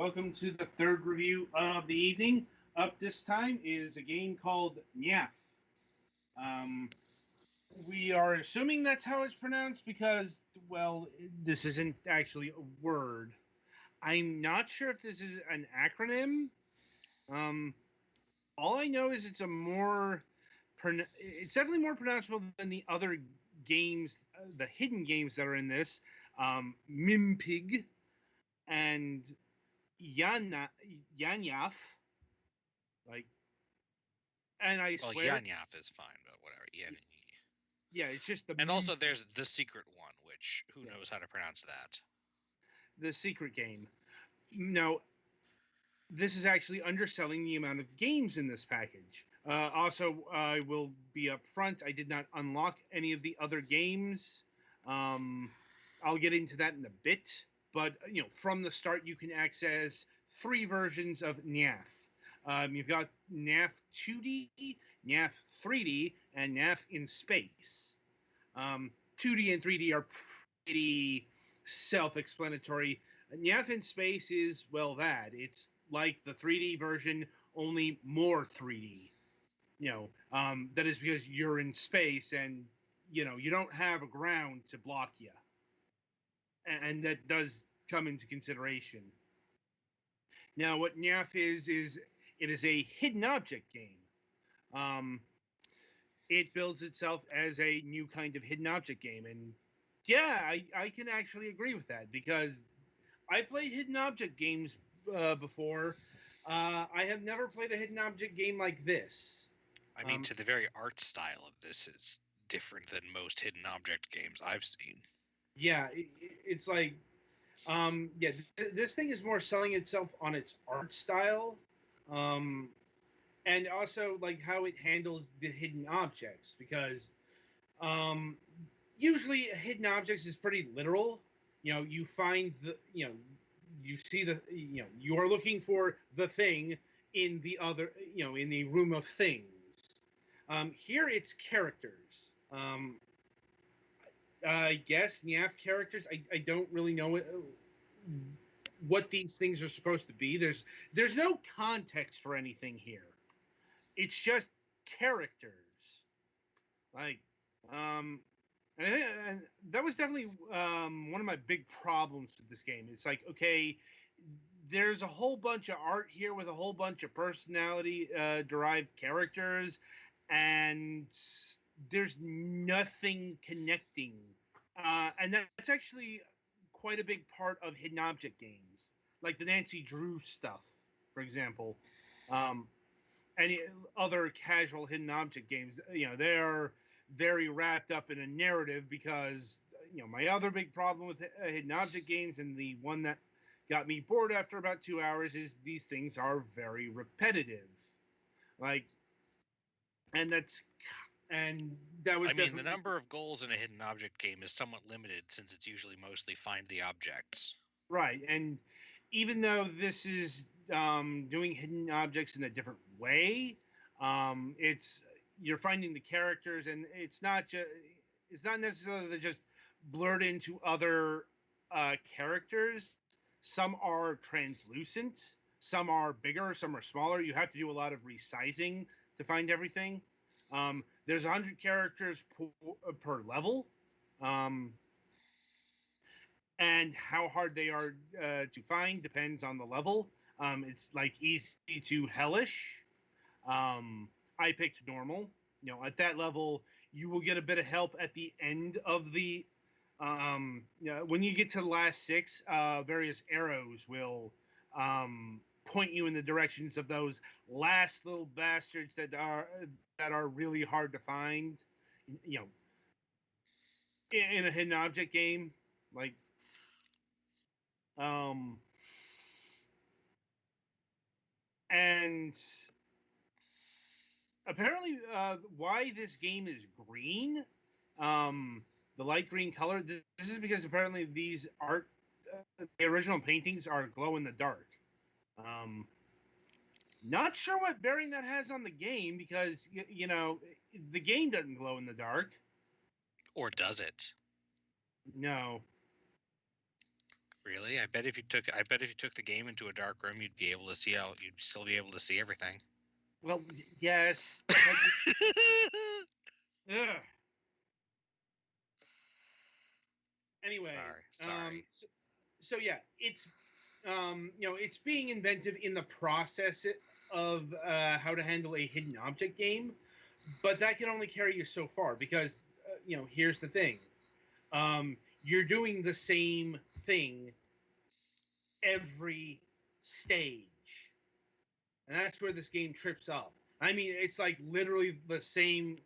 welcome to the third review of the evening. Up this time is a game called NYAF. Um, we are assuming that's how it's pronounced because, well, this isn't actually a word. I'm not sure if this is an acronym. All I know is it's definitely more pronounceable than the other games, the hidden games that are in this. Mimpig and NYAF, like, and I Well, swear, NYAF is fine, but whatever. yeah, it's just And also, there's the secret one, which who knows how to pronounce that? the secret game. No, this is actually underselling the amount of games in this package. Also, I will be upfront. I did not unlock any of the other games. I'll get into that in a bit. But from the start, you can access 3 versions of NYAF. You've got NYAF 2D, NYAF 3D, and NYAF in space. 2D and 3D are pretty self-explanatory. NYAF in space is, well, that. It's like the 3D version, only more 3D. That is because you're in space and, you don't have a ground to block you. And that does come into consideration. Now, what NYAF is it is a hidden object game. It builds itself as a new kind of hidden object game. And yeah, I can actually agree with that because I played hidden object games before. I have never played a hidden object game like this. I mean, to the very art style of this is different than most hidden object games I've seen. Yeah, it's like, this thing is more selling itself on its art style, and also like how it handles the hidden objects. Because usually hidden objects is pretty literal. You find you see you are looking for the thing in the other, in the room of things. Here it's characters. I guess NYAF characters. I don't really know what these things are supposed to be. There's no context for anything here. It's just characters. Like, and that was definitely one of my big problems with this game. It's like, okay, there's a whole bunch of art here with a whole bunch of personality derived characters, and there's nothing connecting. And that's actually quite a big part of hidden object games, like the Nancy Drew stuff, for example. Any other casual hidden object games, they're very wrapped up in a narrative because, my other big problem with hidden object games, and the one that got me bored after about 2 hours, is these things are very repetitive. Like, and that was the number of goals in a hidden object game is somewhat limited since it's usually mostly find the objects. Right, and even though this is doing hidden objects in a different way, you're finding the characters, and it's not necessarily that just blurred into other characters. Some are translucent, some are bigger, some are smaller. You have to do a lot of resizing to find everything. There's 100 characters per level. And how hard they are to find depends on the level. It's like easy to hellish. I picked normal. At that level, you will get a bit of help at the end of the. When you get to the last 6, various arrows will point you in the directions of those last little bastards that are really hard to find. In a hidden object game, like. And apparently, why this game is green, the light green color, this is because apparently these the original paintings are glow in the dark. Not sure what bearing that has on the game because, the game doesn't glow in the dark. Or does it? No. Really? I bet if you took the game into a dark room, you'd still be able to see everything. Well, yes. Ugh. Anyway, Sorry. So yeah, it's it's being inventive in the process of how to handle a hidden object game, but that can only carry you so far because here's the thing: you're doing the same thing every stage, and that's where this game trips up. I mean, it's like literally the same.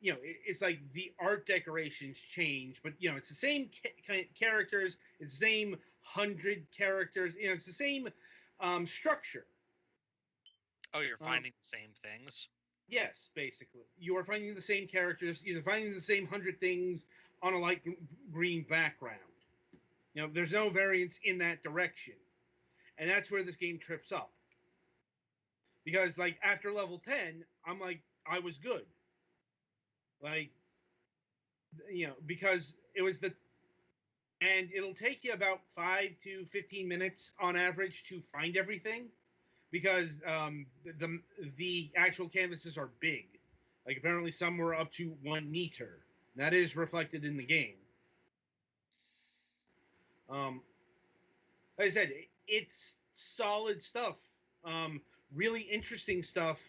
It's like the art decorations change, but it's the same characters. It's the same 100 characters. It's the same structure. Oh, you're finding the same things? Yes, basically, you are finding the same characters. You're finding the same 100 things on a light green background. There's no variance in that direction, and that's where this game trips up. Because like after level 10, I'm like I was good. Like because it was and it'll take you about 5 to 15 minutes on average to find everything because the actual canvases are big. Like apparently some were up to 1 meter. That is reflected in the game. Like I said, it's solid stuff. Really interesting stuff.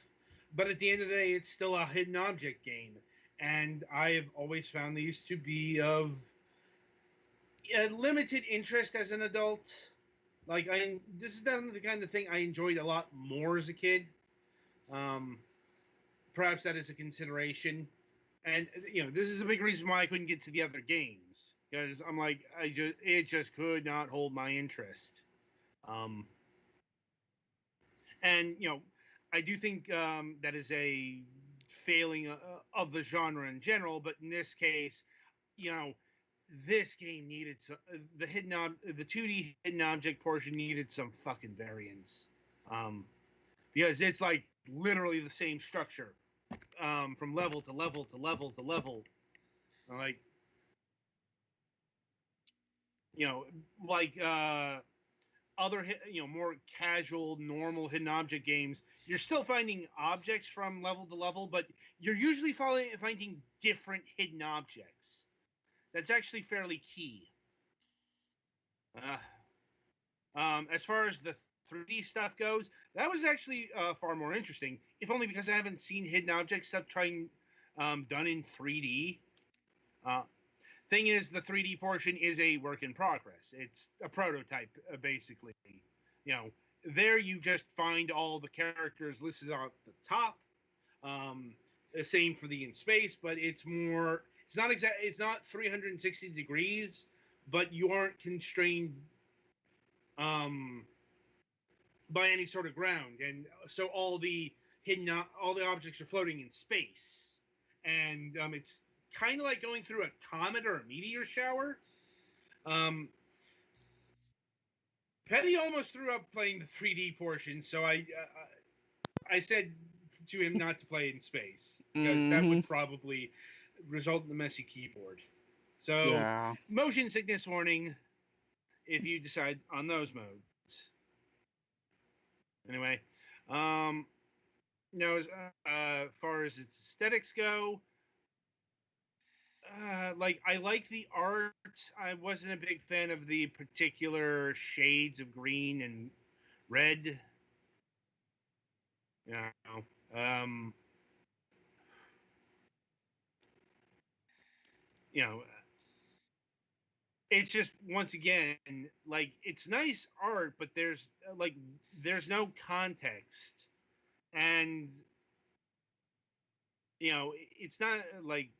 But at the end of the day, it's still a hidden object game. And I have always found these to be of limited interest as an adult. Like this is definitely the kind of thing I enjoyed a lot more as a kid. Perhaps that is a consideration, and this is a big reason why I couldn't get to the other games because I'm like it just could not hold my interest. And I do think that is a failing of the genre in general, but in this case, this game needed the 2D hidden object portion needed some fucking variance, because it's like literally the same structure from level to level to level to level, like like other more casual normal hidden object games. You're still finding objects from level to level, but you're usually finding different hidden objects. That's actually fairly key. As far as the 3D stuff goes, that was actually far more interesting, if only because I haven't seen hidden object stuff done in 3D. Thing is, the 3D portion is a work in progress. It's a prototype, basically. There you just find all the characters listed at the top. The same for the in space, but it's more. It's not exact. It's not 360 degrees, but you aren't constrained by any sort of ground, and so all the objects are floating in space, and it's kind of like going through a comet or a meteor shower. Petty almost threw up playing the 3D portion, so I said to him not to play in space because that would probably result in a messy keyboard. So Yeah. motion sickness warning if you decide on those modes. Anyway, as far as its aesthetics go, like I like the art. I wasn't a big fan of the particular shades of green and red. Um, it's just once again like it's nice art, but there's no context, and it's not like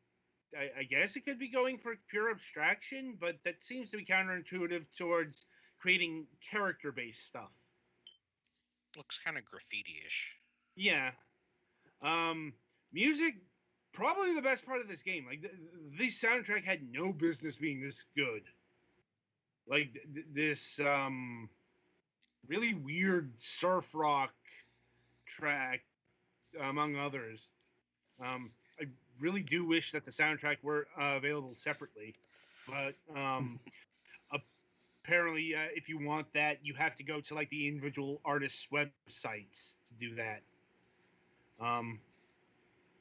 I guess it could be going for pure abstraction, but that seems to be counterintuitive towards creating character-based stuff. Looks kind of graffiti-ish. Yeah. Music, probably the best part of this game. Like this soundtrack had no business being this good. Like this really weird surf rock track, among others. I really do wish that the soundtrack were available separately, but apparently unfortunately, if you want that, you have to go to like the individual artists' websites to do that.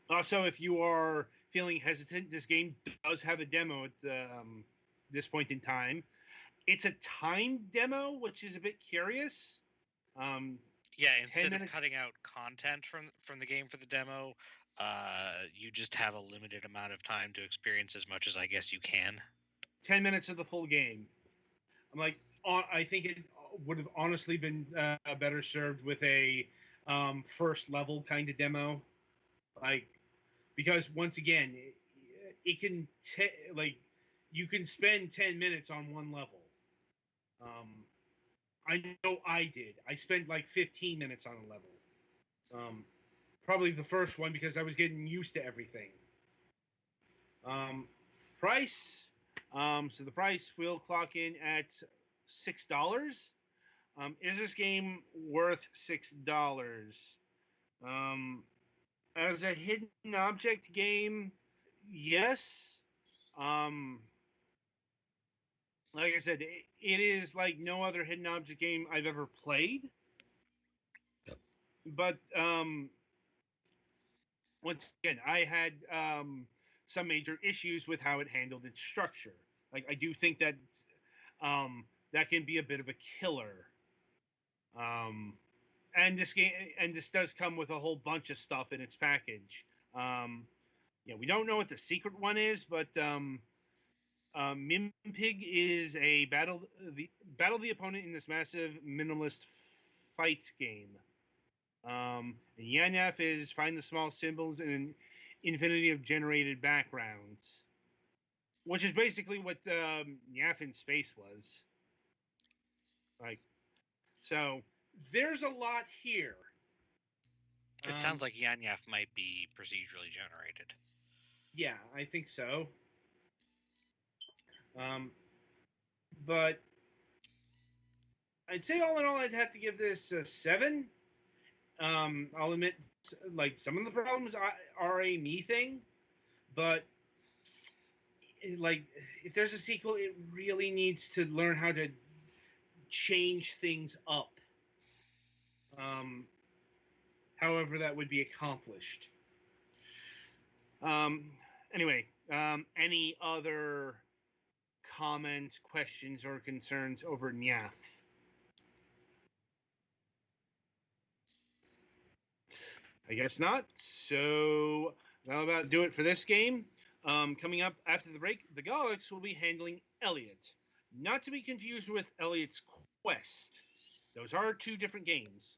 Also, if you are feeling hesitant, this game does have a demo at this point in time. It's a timed demo, which is a bit curious. Yeah, 10 instead of minutes. cutting out content from the game for the demo, you just have a limited amount of time to experience as much as I guess you can. 10 minutes of the full game. I'm like, I think it would have honestly been better served with a first level kind of demo, like, because once again, it can like you can spend 10 minutes on one level. I know I did. I spent like 15 minutes on a level. Probably the first one because I was getting used to everything. Price. So the price will clock in at $6. Is this game worth $6? As a hidden object game, yes. Like I said, it is like no other hidden object game I've ever played. Yep. But once again, I had some major issues with how it handled its structure. Like I do think that that can be a bit of a killer. And this does come with a whole bunch of stuff in its package. We don't know what the secret one is, but Mimpig is a battle the opponent in this massive minimalist fight game. And NYAF is find the small symbols in an infinity of generated backgrounds, which is basically what NYAF in space was. Like, so there's a lot here. It sounds like NYAF might be procedurally generated. Yeah, I think so. But I'd say all in all, I'd have to give this a 7. I'll admit, like, some of the problems are a me thing, but like, if there's a sequel, it really needs to learn how to change things up. However that would be accomplished. Anyway, any other comments, questions, or concerns over NYAF? I guess not. So that'll about do it for this game. Coming up after the break, the Galax will be handling Elliot. Not to be confused with Elliot's Quest. Those are two different games.